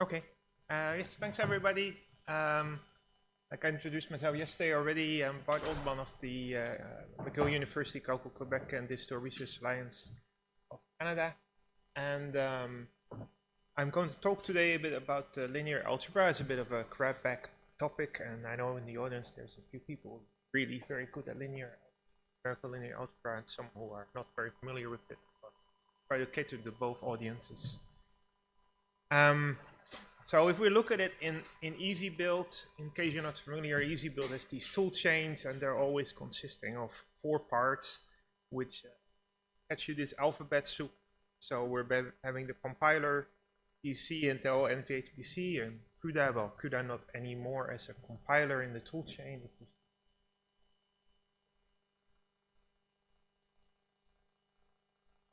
Okay. Yes, thanks everybody. Like I introduced myself yesterday already, I'm Bart Oldeman of the McGill University, Calco, Quebec, and Digital Research Alliance of Canada. And I'm going to talk today a bit about linear algebra. It's a bit of a grab bag topic, and I know in the audience there's a few people really very good at numerical linear algebra, and some who are not very familiar with it. But try to cater to both audiences. So if we look at it in EasyBuild, in case you're not familiar, EasyBuild has these tool chains, and they're always consisting of 4 parts, which gets you this alphabet soup. So we're having the compiler, PC, Intel, NVHPC, and CUDA. Well, CUDA not anymore as a compiler in the tool chain.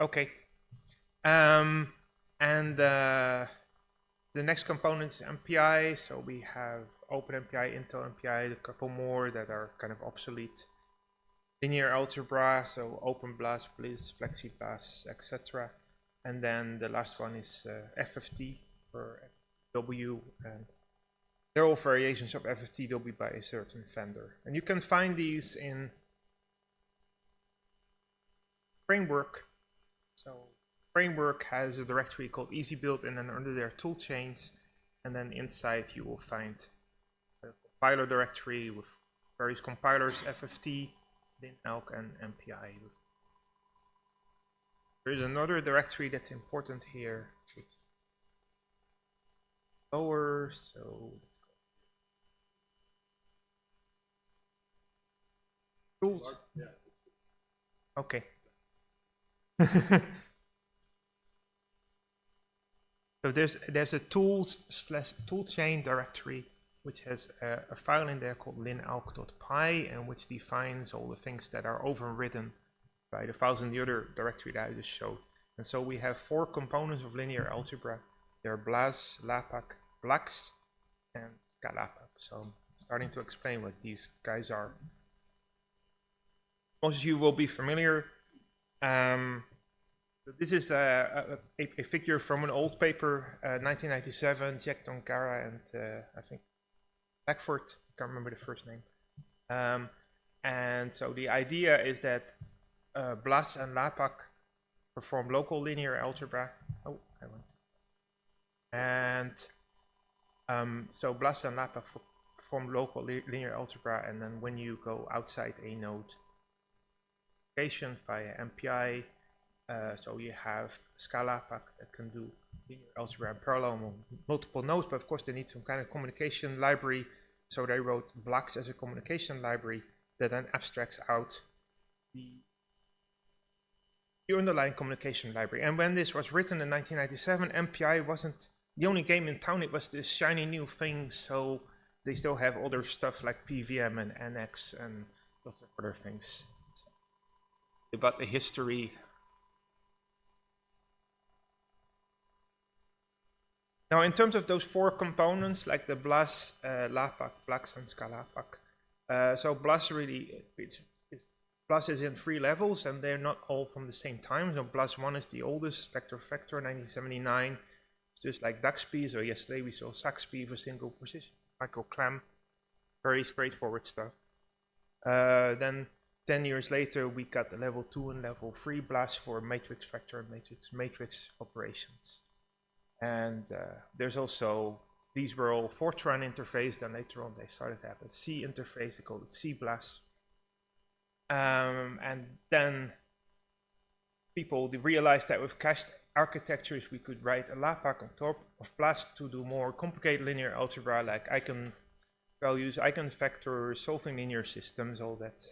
Okay. The next component is MPI, so we have OpenMPI, Intel MPI, a couple more that are kind of obsolete. Linear algebra, so OpenBLAS, BLIS, FlexiBLAS, etc. And then the last one is FFT for W, and they're all variations of FFTW by a certain vendor. And you can find these in Framework. So Framework has a directory called EasyBuild, and then under their tool chains, and then inside you will find a compiler directory with various compilers, FFT, LINALC, and MPI. There's another directory that's important here. It's lower, so let's go. Tools. Okay. So there's a toolchain directory which has a file in there called linalc.py, and which defines all the things that are overridden by the files in the other directory that I just showed. And so we have 4 components of linear algebra. They're BLAS, LAPACK, BLACS, and ScaLAPACK. So I'm starting to explain what these guys are. Most of you will be familiar. This is a figure from an old paper, 1997, Jack Donkara and I think Blackford, I can't remember the first name. And so the idea is that BLAS and LAPACK perform local linear algebra. Oh, I went. And so BLAS and LAPACK perform local linear algebra, and then when you go outside a node via MPI, so you have ScaLAPACK that can do linear algebra in parallel on multiple nodes, but of course they need some kind of communication library. So they wrote BLACS as a communication library that then abstracts out the underlying communication library. And when this was written in 1997, MPI wasn't the only game in town. It was this shiny new thing. So they still have other stuff like PVM and NX and lots of other things. So, about the history. Now, in terms of those 4 components, like the BLAS, LAPACK, BLACS, and ScaLAPACK, so BLAS really, BLAS is in 3 levels, and they're not all from the same time. So BLAS 1 is the oldest, vector, 1979. It's just like DAXP. So yesterday we saw SAXP for single precision, Michael Clem, very straightforward stuff. Then 10 years later, we got the level 2 and level 3 BLAS for matrix vector and matrix operations. And there's also, these were all Fortran interface, then later on they started to have a C interface, they called it C-BLAS. And then people realized that with cached architectures we could write a LAPACK on top of BLAS to do more complicated linear algebra, like eigenvalues, eigenvectors, solving linear systems, all that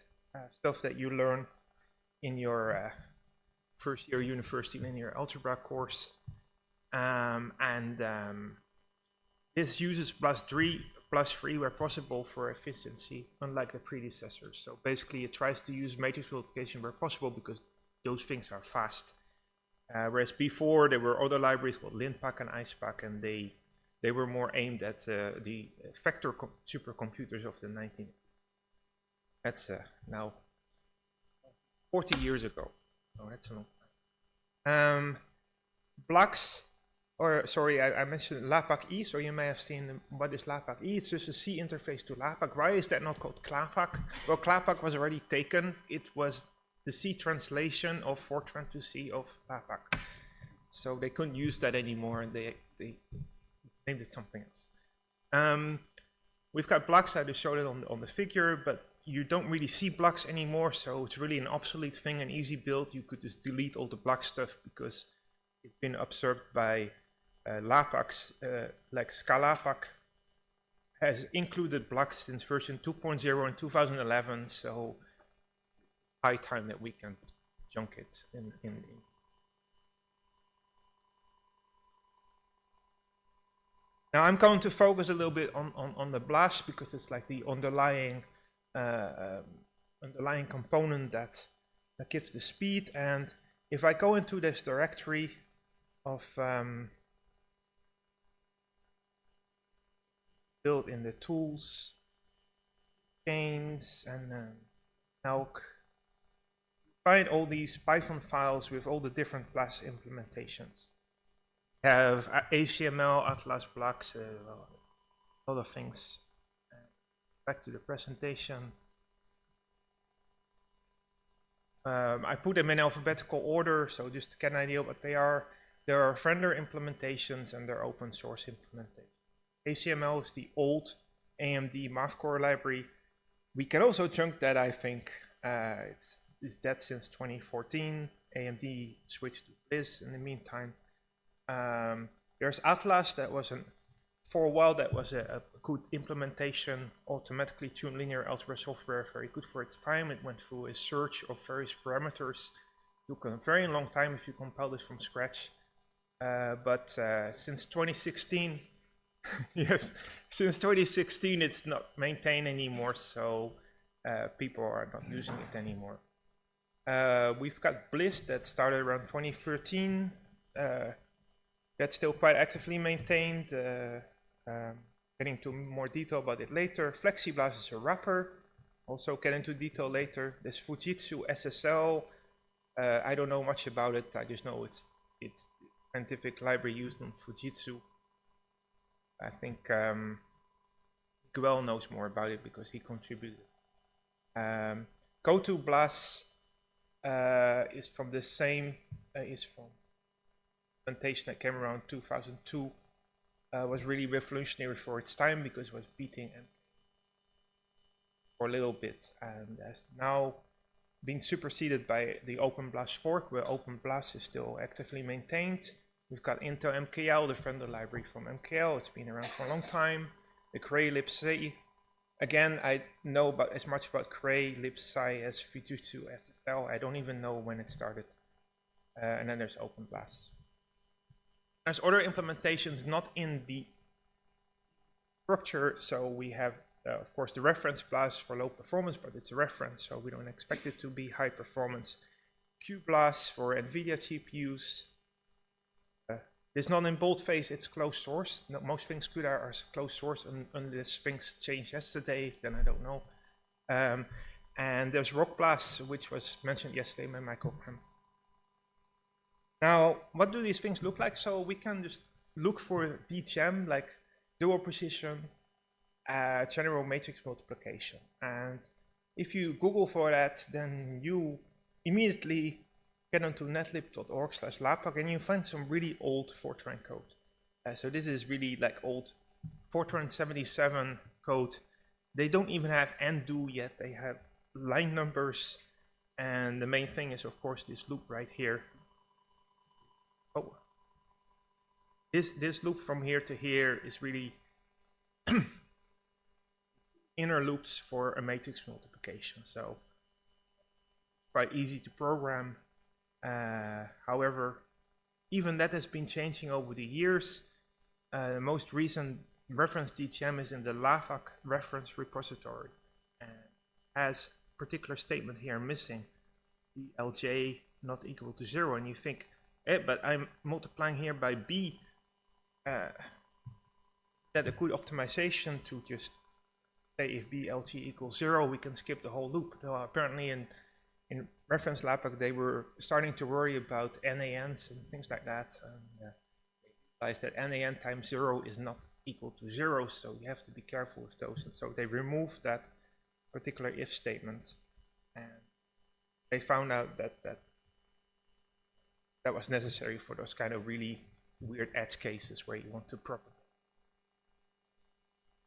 stuff that you learn in your first year university linear algebra course. This uses BLAS 3 where possible for efficiency, unlike the predecessors. So basically it tries to use matrix multiplication where possible because those things are fast. Whereas before there were other libraries called LINPACK and IcePACK, and they were more aimed at the vector supercomputers of the 19th. That's now 40 years ago. Oh, that's a long time. BLACS or sorry, I mentioned LAPACK-E, so you may have seen what is LAPACK-E. It's just a C interface to LAPACK. Why is that not called ScaLAPACK? Well, ScaLAPACK was already taken. It was the C translation of Fortran to C of LAPACK. So they couldn't use that anymore, and they named it something else. We've got BLACS. I just showed it on the figure, but you don't really see BLACS anymore, so it's really an obsolete thing in EasyBuild. You could just delete all the BLACS stuff because it's been absorbed by LAPACKs, like ScaLAPACK has included BLACS since version 2.0 in 2011, so high time that we can junk it in. Now I'm going to focus a little bit on the BLAS because it's like the underlying component that gives the speed. And if I go into this directory of build in the tools, chains, and elk, find all these Python files with all the different BLAS implementations. Have ACML, Atlas, BLACS, a lot of things. Back to the presentation. I put them in alphabetical order, so just to get an idea of what they are. There are vendor implementations and there are open source implementations. ACML is the old AMD Math Core library. We can also chunk that, I think. It's dead since 2014. AMD switched to BLIS in the meantime. There's Atlas. That was for a while that was a good implementation, automatically tuned linear algebra software, very good for its time. It went through a search of various parameters. Took a very long time if you compile this from scratch. But since 2016, yes, since 2016 it's not maintained anymore, so people are not using it anymore. We've got BLIS that started around 2013. That's still quite actively maintained. Getting into more detail about it later. FlexiBLAS is a wrapper. Also get into detail later. There's Fujitsu SSL. I don't know much about it. I just know it's scientific library used on Fujitsu. I think Guel knows more about it because he contributed. GoToBLAS is from the same, is from implementation that came around 2002. Was really revolutionary for its time because it was beating MK for a little bit, and has now been superseded by the OpenBLAS fork, where OpenBLAS is still actively maintained. We've got Intel MKL, the vendor library from MKL. It's been around for a long time. The Cray libc. Again, I know about as much about Cray libc as Fujitsu SSL. I don't even know when it started. And then there's OpenBLAS. There's other implementations not in the structure, so we have, of course, the reference BLAS for low performance, but it's a reference, so we don't expect it to be high performance. QBLAS for NVIDIA GPUs. It's not in boldface, it's closed source. No, most things CUDA are closed source, unless things changed yesterday, then I don't know. And there's RockBLAS, which was mentioned yesterday by Michael. Now, what do these things look like? So we can just look for DGM, like dual precision, general matrix multiplication. And if you Google for that, then you immediately get onto netlib.org/LAPACK and you find some really old Fortran code. So this is really like old Fortran 77 code. They don't even have undo yet. They have line numbers. And the main thing is, of course, this loop right here. Oh, this loop from here to here is really inner loops for a matrix multiplication. So quite easy to program. However, even that has been changing over the years. The most recent reference DGM is in the LAPACK reference repository and has a particular statement here missing, the LJ not equal to 0, and you think, but I'm multiplying here by b. That a good optimization to just say if b LG equals 0, we can skip the whole loop. So apparently in reference LAPACK, they were starting to worry about NANs and things like that. realized that NaN times 0 is not equal to 0, so you have to be careful with those. And so they removed that particular if statement, and they found out that that was necessary for those kind of really weird edge cases where you want to propagate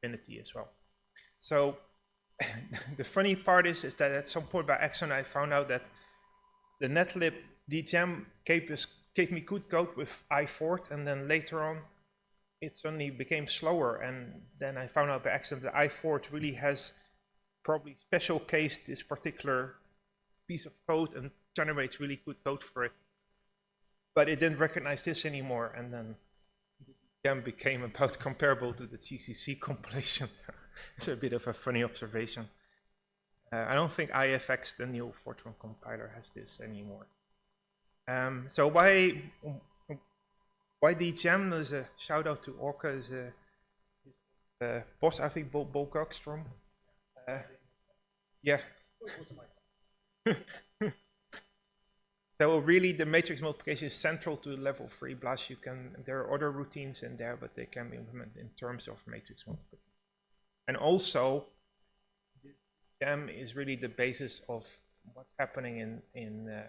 infinity as well. So the funny part is that at some point by accident I found out that the netlib dgem gave me good code with i4, and then later on it suddenly became slower, and then I found out by accident that i4 really has probably special cased this particular piece of code and generates really good code for it. But it didn't recognize this anymore, and then the dgem became about comparable to the GCC compilation. It's a bit of a funny observation. I don't think IFX, the new Fortran compiler, has this anymore. So why dgem? There's a shout out to Orca, is a boss, I think, Bo Gogstrom. Yeah. So really, the matrix multiplication is central to level 3 BLAS. There are other routines in there, but they can be implemented in terms of matrix multiplication. And also, dgem is really the basis of what's happening in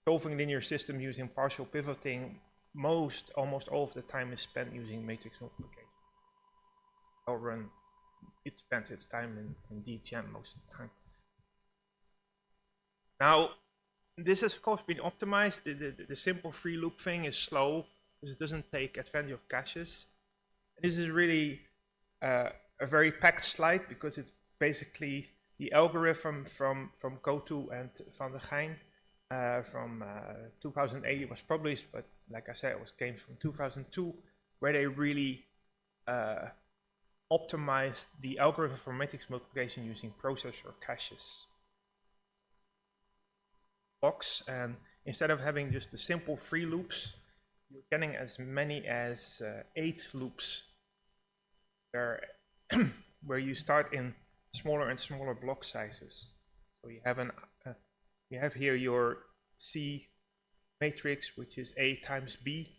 solving linear systems using partial pivoting. Almost all of the time is spent using matrix multiplication. It spends its time in dgem most of the time. Now, this has of course been optimized. The simple free loop thing is slow because it doesn't take advantage of caches. This is really a very packed slide because it's basically the algorithm from Goto and Van der Geijn from 2008. It was published, but like I said, it came from 2002, where they really optimized the algorithm for matrix multiplication using processor caches blocks, and instead of having just the simple free loops, you're getting as many as 8 loops where you start in smaller and smaller block sizes. So you have here your C matrix, which is A times B,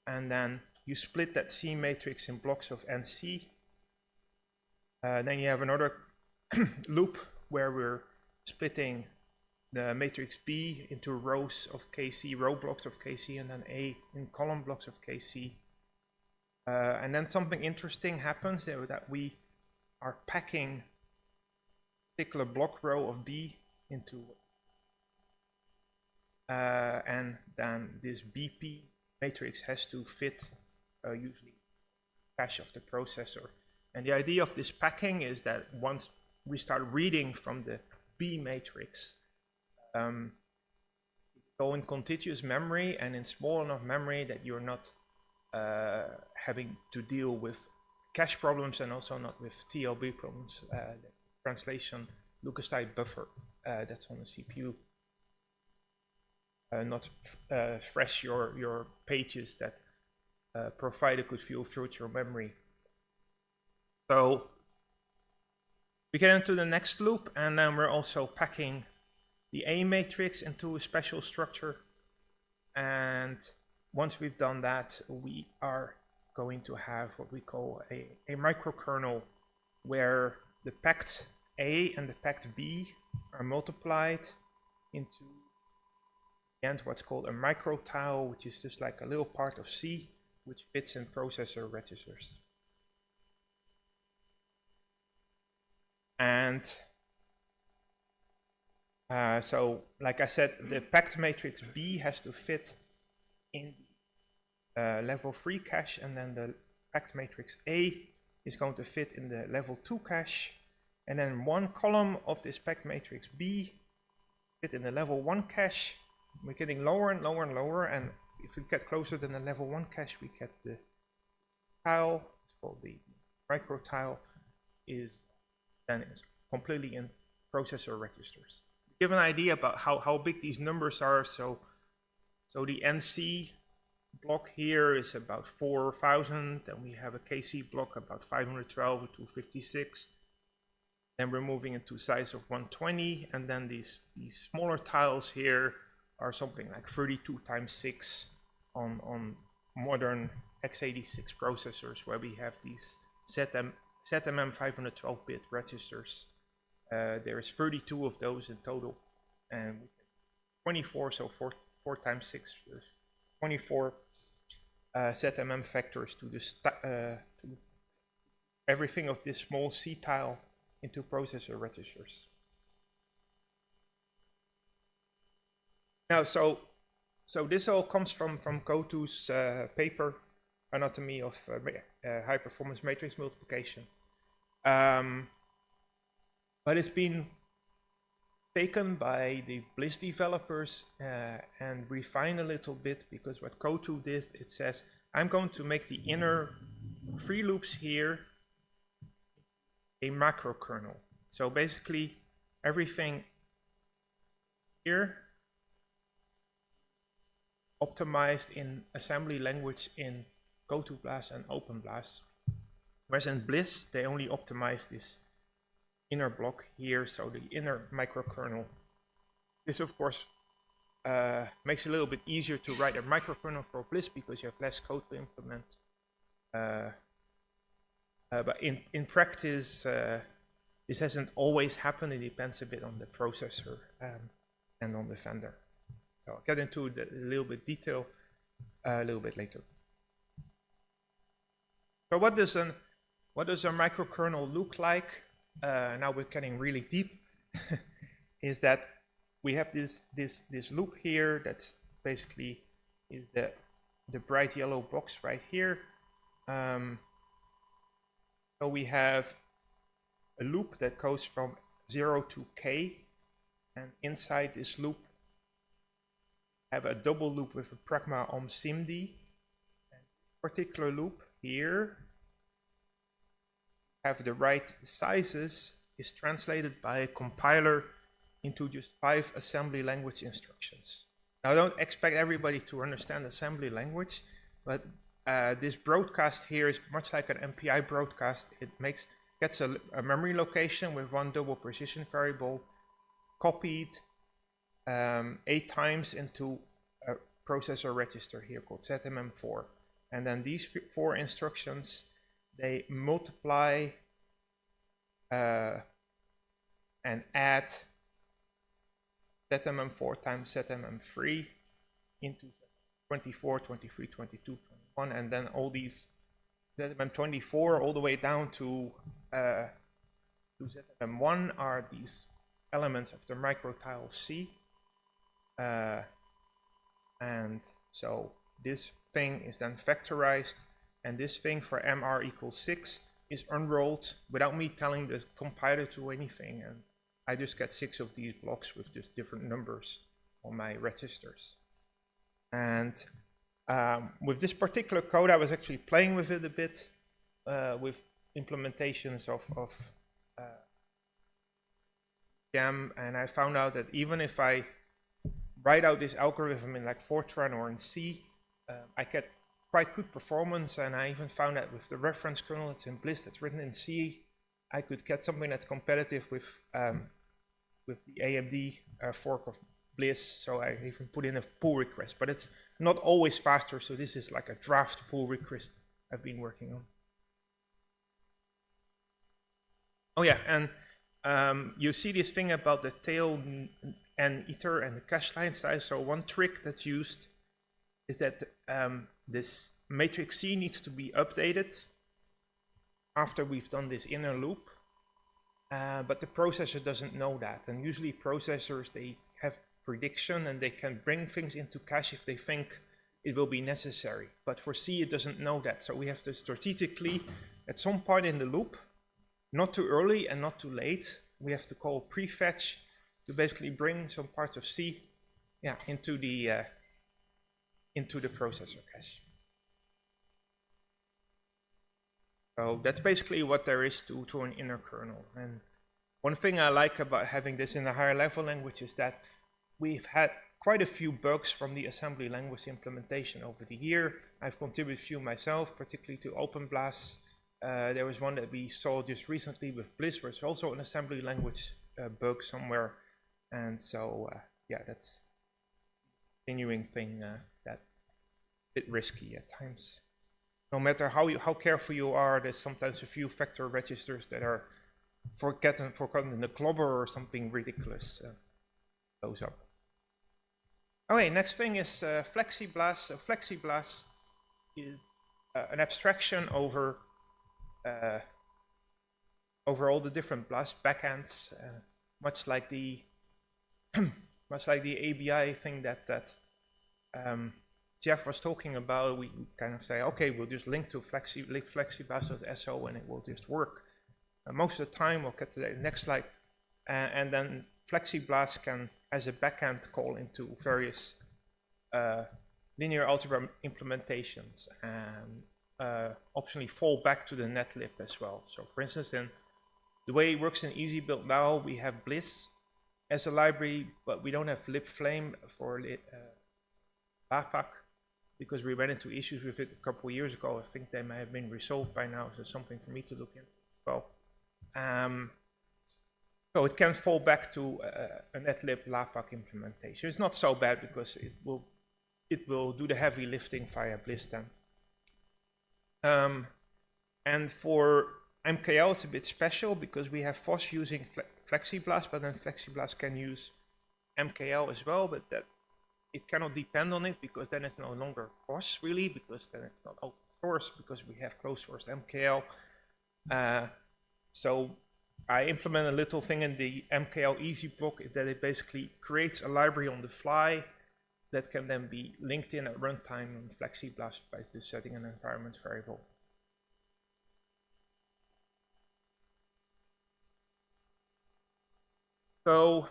and then you split that C matrix in blocks of NC. Then you have another loop where we're splitting the matrix B into rows of KC, row blocks of KC, and then A in column blocks of KC. And then something interesting happens that we are packing a particular block row of B into, and then this BP matrix has to fit usually cache of the processor. And the idea of this packing is that once we start reading from the B matrix, go in contiguous memory and in small enough memory that you're not having to deal with cache problems and also not with TLB problems. The translation leukocyte buffer that's on the CPU. Not fresh your pages that provider could view future memory. So we get into the next loop, and then we're also packing the A matrix into a special structure. And once we've done that, we are going to have what we call a microkernel, where the packed A and the packed B are multiplied into and what's called a microtile, which is just like a little part of C, which fits in processor registers. And so, like I said, the packed matrix B has to fit in level 3 cache, and then the packed matrix A is going to fit in the level 2 cache, and then one column of this packed matrix B fit in the level 1 cache. We're getting lower and lower and lower, and if we get closer than the level 1 cache, we get the tile. It's called the micro tile. Is completely in processor registers. Give an idea about how big these numbers are. So the NC block here is about 4,000, and we have a KC block about 512 or 256. Then we're moving into size of 120, and then these smaller tiles here are something like 32 times 6 on modern x86 processors where we have these ZMM512-bit registers. There is 32 of those in total, and 24, so 4 times 6, 24 ZMM factors to everything of this small C tile into processor registers. Now, so this all comes from Kotu's paper, Anatomy of High Performance Matrix Multiplication. But it's been taken by the BLIS developers and refined a little bit, because what Kotu did, it says, I'm going to make the inner 3 loops here a macro kernel. So basically everything here optimized in assembly language in GoToBLAS and OpenBLAS. Whereas in BLIS, they only optimize this inner block here, so the inner microkernel. This, of course, makes it a little bit easier to write a microkernel for BLIS because you have less code to implement. But in practice, this hasn't always happened. It depends a bit on the processor and on the vendor. So I'll get into a little bit detail a little bit later. So what does a microkernel look like? Now we're getting really deep. Is that we have this loop here that's basically is the bright yellow box right here. So we have a loop that goes from 0 to k, and inside this loop have a double loop with a pragma om SIMD. And particular loop here have the right sizes is translated by a compiler into just 5 assembly language instructions. Now, don't expect everybody to understand assembly language, but this broadcast here is much like an MPI broadcast. It gets a memory location with 1 double precision variable copied 8 times into a processor register here called ZMM4. And then these 4 instructions, they multiply and add ZMM4 times ZMM3 into 24, 23, 22, 21, and then all these ZMM24 all the way down to ZMM1 are these elements of the microtile C. And so this thing is then factorized, and this thing for MR equals 6 is unrolled without me telling the compiler to anything, and I just get 6 of these blocks with just different numbers on my registers. And with this particular code, I was actually playing with it a bit with implementations of EUM, and I found out that even if I write out this algorithm in like Fortran or in C, I get quite good performance. And I even found that with the reference kernel that's in BLIS that's written in C, I could get something that's competitive with the AMD fork of BLIS. So I even put in a pull request, but it's not always faster. So this is like a draft pull request I've been working on. Oh yeah, and you see this thing about the tail and iter and the cache line size. So one trick that's used is that this matrix C needs to be updated after we've done this inner loop, but the processor doesn't know that. And usually processors, they have prediction and they can bring things into cache if they think it will be necessary. But for C, it doesn't know that. So we have to strategically, at some point in the loop, not too early and not too late, we have to call prefetch to basically bring some parts of C into the processor cache. So that's basically what there is to an inner kernel. And one thing I like about having this in a higher level language is that we've had quite a few bugs from the assembly language implementation over the year. I've contributed a few myself, particularly to OpenBLAS. There was one that we saw just recently with BLIS, where it's also an assembly language bug somewhere. And so, yeah, that's a continuing thing that bit risky at times. No matter how careful you are, there's sometimes a few factor registers that are forgotten in the clobber or something ridiculous goes up. Okay, next thing is FlexiBLAS. So FlexiBLAS is an abstraction over all the different BLAS backends, much like the ABI thing that Jeff was talking about. We kind of say, okay, we'll just link to FlexiBLAS.so and it will just work. Most of the time, we'll get to the next slide, and then FlexiBLAS can, as a backend, call into various linear algebra implementations and optionally fall back to the netlib as well. So, for instance, in the way it works in EasyBuild now, we have BLIS as a library, but we don't have libflame for LAPACK because we ran into issues with it a couple of years ago. I think they may have been resolved by now, so something for me to look into as well. So it can fall back to a netlib LAPACK implementation. It's not so bad because it will do the heavy lifting via BLIS then. And for MKL, it's a bit special because we have FOSS using FlexiBLAS, but then FlexiBLAS can use MKL as well, but that it cannot depend on it because then it's no longer FOSS really, because then it's not open source because we have closed source MKL. So I implement a little thing in the MKL easy block that it basically creates a library on the fly that can then be linked in at runtime on FlexiBLAS by just setting an environment variable. So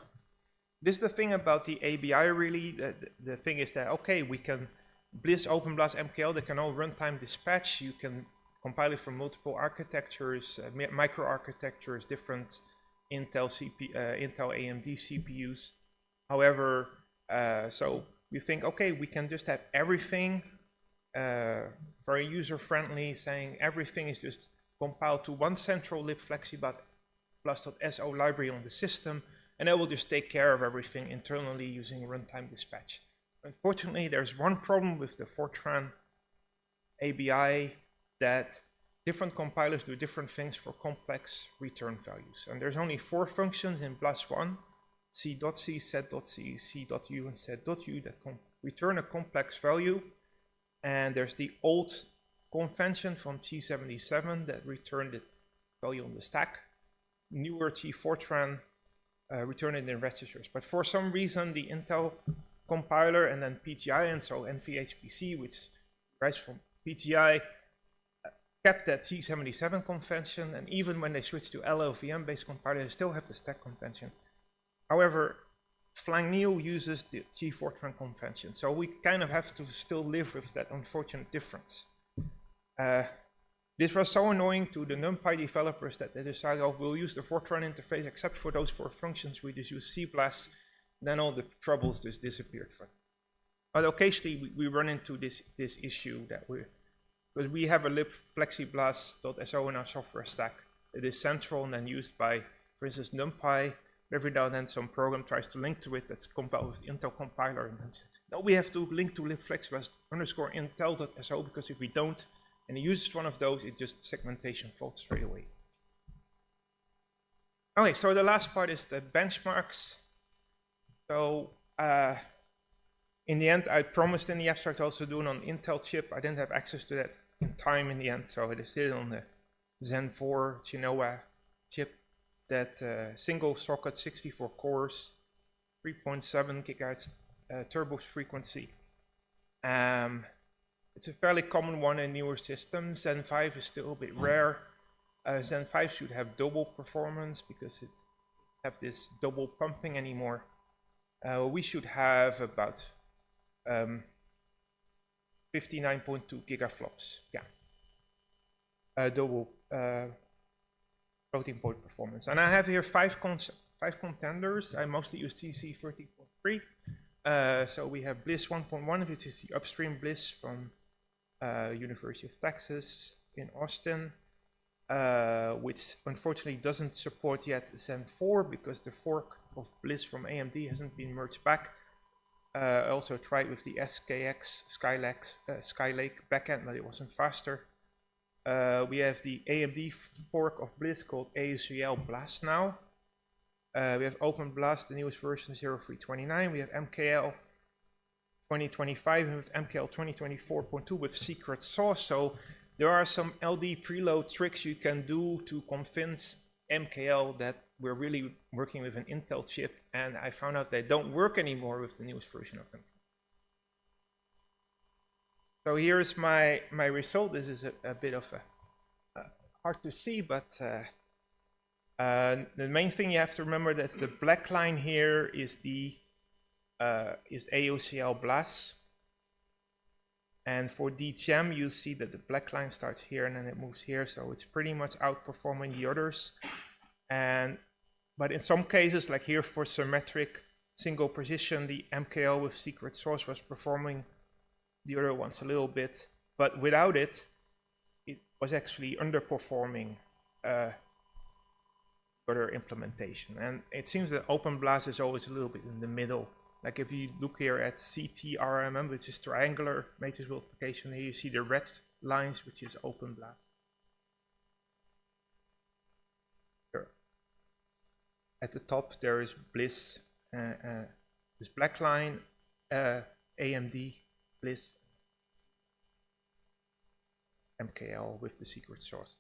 this is the thing about the ABI really. The thing is that, okay, we can BLIS, OpenBLAS, MKL, they can all runtime dispatch. You can compile it from multiple architectures, microarchitectures, different Intel AMD CPUs. However, so we think, okay, we can just have everything very user-friendly, saying everything is just compiled to one central lib FlexiBLAS.so library on the system, and that will just take care of everything internally using runtime dispatch. Unfortunately, there's one problem with the Fortran ABI, that different compilers do different things for complex return values. And there's only 4 functions in BLAS1, c.c, set.c, c.u, and set.u that return a complex value. And there's the old convention from G77 that returned the value on the stack. Newer T-Fortran return it in registers. But for some reason, the Intel compiler and then PTI, and so NVHPC, which derives from PTI, kept that T77 convention, and even when they switched to LLVM-based compiler, they still have the stack convention. However, FlangNeil uses the T-Fortran convention, so we kind of have to still live with that unfortunate difference. This was so annoying to the NumPy developers that they decided, oh, we'll use the Fortran interface except for those 4 functions, we just use CBLAS, then all the troubles just disappeared. But occasionally we run into this issue that because we have a lib FlexiBLAS.so in our software stack that is central and then used by, for instance, NumPy. Every now and then some program tries to link to it that's compiled with the Intel compiler, and then no, we have to link to lib FlexiBLAS_Intel.so, because if we don't, and it uses one of those, it just segmentation faults straight away. Okay, so the last part is the benchmarks. So in the end, I promised in the abstract also doing on Intel chip. I didn't have access to that in time in the end, so I just did it on the Zen4 Genoa chip, that single socket, 64 cores, 3.7 gigahertz turbo frequency. It's a fairly common one in newer systems. Zen5 is still a bit rare. Zen5 should have double performance because it have this double pumping anymore. We should have about 59.2 gigaflops. Yeah, double floating point performance. And I have here 5 contenders. I mostly use TC 13.3. So we have BLIS 1.1, which is the upstream BLIS from University of Texas in Austin, which unfortunately doesn't support yet Zen4 because the fork of BLIS from AMD hasn't been merged back. I also tried with the SKLAPACK backend, but it wasn't faster. We have the AMD fork of BLIS called AOCL-BLAS now. We have OpenBLAS, the newest version 0329. We have MKL 2025 and with MKL 2024.2 with secret sauce. So there are some LD preload tricks you can do to convince MKL that we're really working with an Intel chip, and I found out they don't work anymore with the newest version of them. So here's my result. This is a bit of a hard to see, but the main thing you have to remember that the black line here is the AOCL-BLAS, and for DGEM you see that the black line starts here and then it moves here, so it's pretty much outperforming the others. But in some cases, like here for symmetric single precision, the MKL with secret sauce was performing the other ones a little bit, but without it, it was actually underperforming other implementation. And it seems that OpenBLAS is always a little bit in the middle. Like if you look here at CTRMM, which is triangular matrix multiplication, here you see the red lines, which is OpenBLAS. Here. At the top there is BLIS, this black line, AMD, BLIS, MKL with the secret sauce.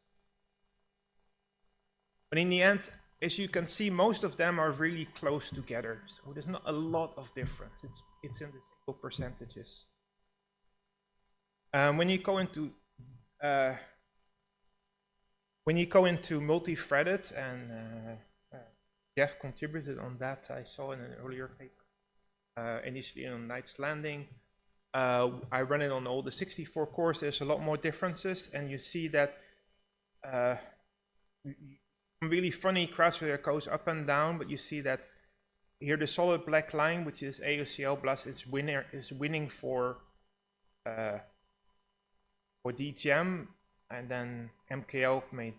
But in the end, as you can see, most of them are really close together. So there's not a lot of difference. It's in the single percentages. When you go into multi-threaded, and Jeff contributed on that, I saw in an earlier paper, initially on Knight's Landing. I run it on all the 64 cores. There's a lot more differences, and you see that really funny graphs where it goes up and down, but you see that here the solid black line, which is AOCL-BLAS, is winning for DGEM, and then MKL may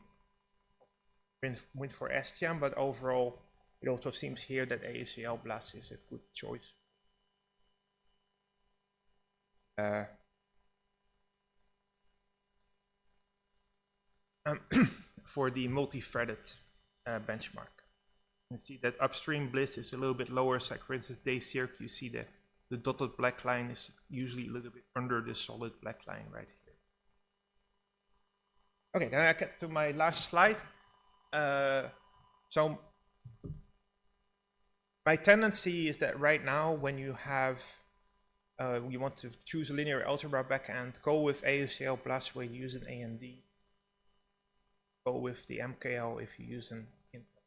win for SGEM, but overall it also seems here that AOCL-BLAS is a good choice. For the multi-threaded benchmark. You can see that upstream BLIS is a little bit lower, so like for instance DayCirc, you see that the dotted black line is usually a little bit under the solid black line right here. Okay, then I get to my last slide. So my tendency is that right now when you have you want to choose a linear algebra backend, go with AOCL-BLAS where you use an AMD. Go with the MKL if you use an Intel.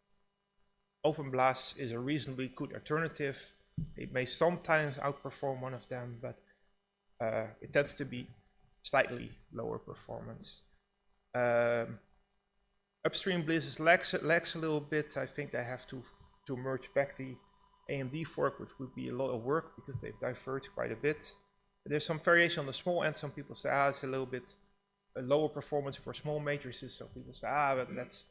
OpenBLAS is a reasonably good alternative. It may sometimes outperform one of them, but it tends to be slightly lower performance. Upstream BLIS lags a little bit. I think they have to merge back the AMD fork, which would be a lot of work because they've diverged quite a bit. There's some variation on the small end. Some people say, it's a little bit a lower performance for small matrices. So people say, but that's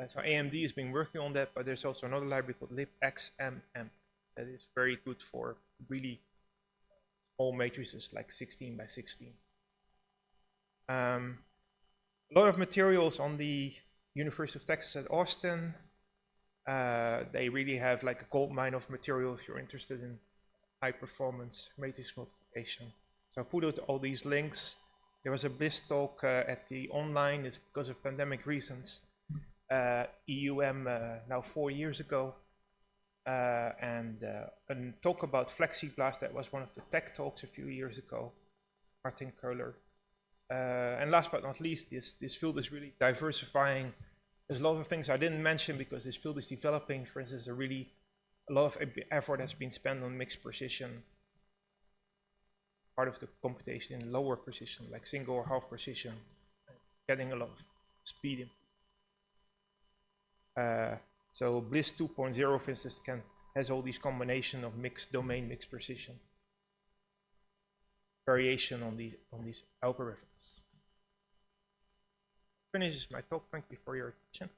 so AMD has been working on that, but there's also another library called LAPACK that is very good for really small matrices like 16 by 16. A lot of materials on the University of Texas at Austin. They really have like a gold mine of material if you're interested in high performance matrix multiplication. So I put out all these links. There was a BLIS talk at the online. It's because of pandemic reasons. EUM now 4 years ago. And a talk about FlexiBLAS that was one of the tech talks a few years ago. Martin Köhler. And last but not least, this field is really diversifying. There's a lot of things I didn't mention because this field is developing. For instance, a lot of effort has been spent on mixed precision. Part of the computation in lower precision, like single or half precision, getting a lot of speed in. So BLIS 2.0, for instance, has all these combination of mixed domain, mixed precision, variation on these algorithms. Finishes my talk. Thank you for your attention.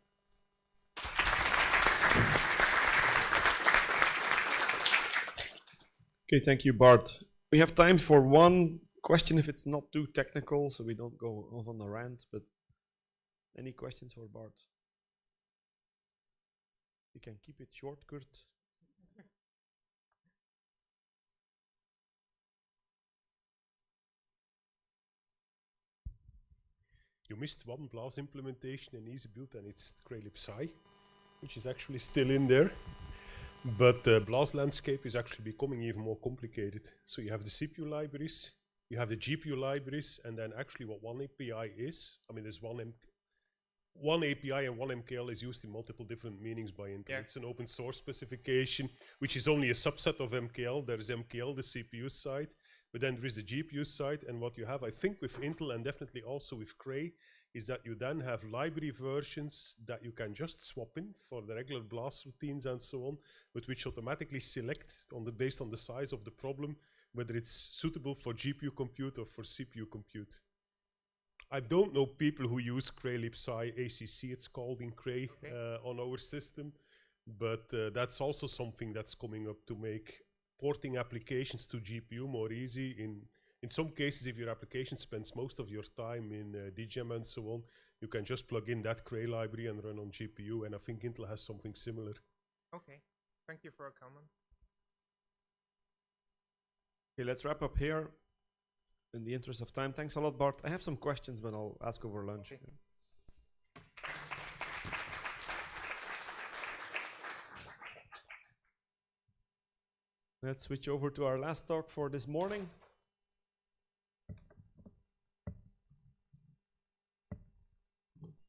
Okay, thank you, Bart. We have time for one question if it's not too technical, so we don't go off on a rant, but any questions for Bart? You can keep it short, Kurt. You missed one BLAS implementation in EasyBuild, and it's ScaLAPACK, which is actually still in there. But the BLAS landscape is actually becoming even more complicated. So you have the CPU libraries, you have the GPU libraries, and then actually what one API is, I mean, there's one API and one MKL is used in multiple different meanings by Intel. Yeah. It's an open source specification, which is only a subset of MKL. There is MKL, the CPU side, but then there is the GPU side. And what you have, I think, with Intel and definitely also with Cray, is that you then have library versions that you can just swap in for the regular BLAS routines and so on, but which automatically select based on the size of the problem, whether it's suitable for GPU compute or for CPU compute. I don't know people who use ScaLAPACK, ACC it's called in Cray, on our system, but that's also something that's coming up to make porting applications to GPU more easy. In some cases, if your application spends most of your time in DGEMM and so on, you can just plug in that Cray library and run on GPU, and I think Intel has something similar. Okay, thank you for a comment. Okay, let's wrap up here. In the interest of time, thanks a lot, Bart. I have some questions, but I'll ask over lunch. Okay. Let's switch over to our last talk for this morning.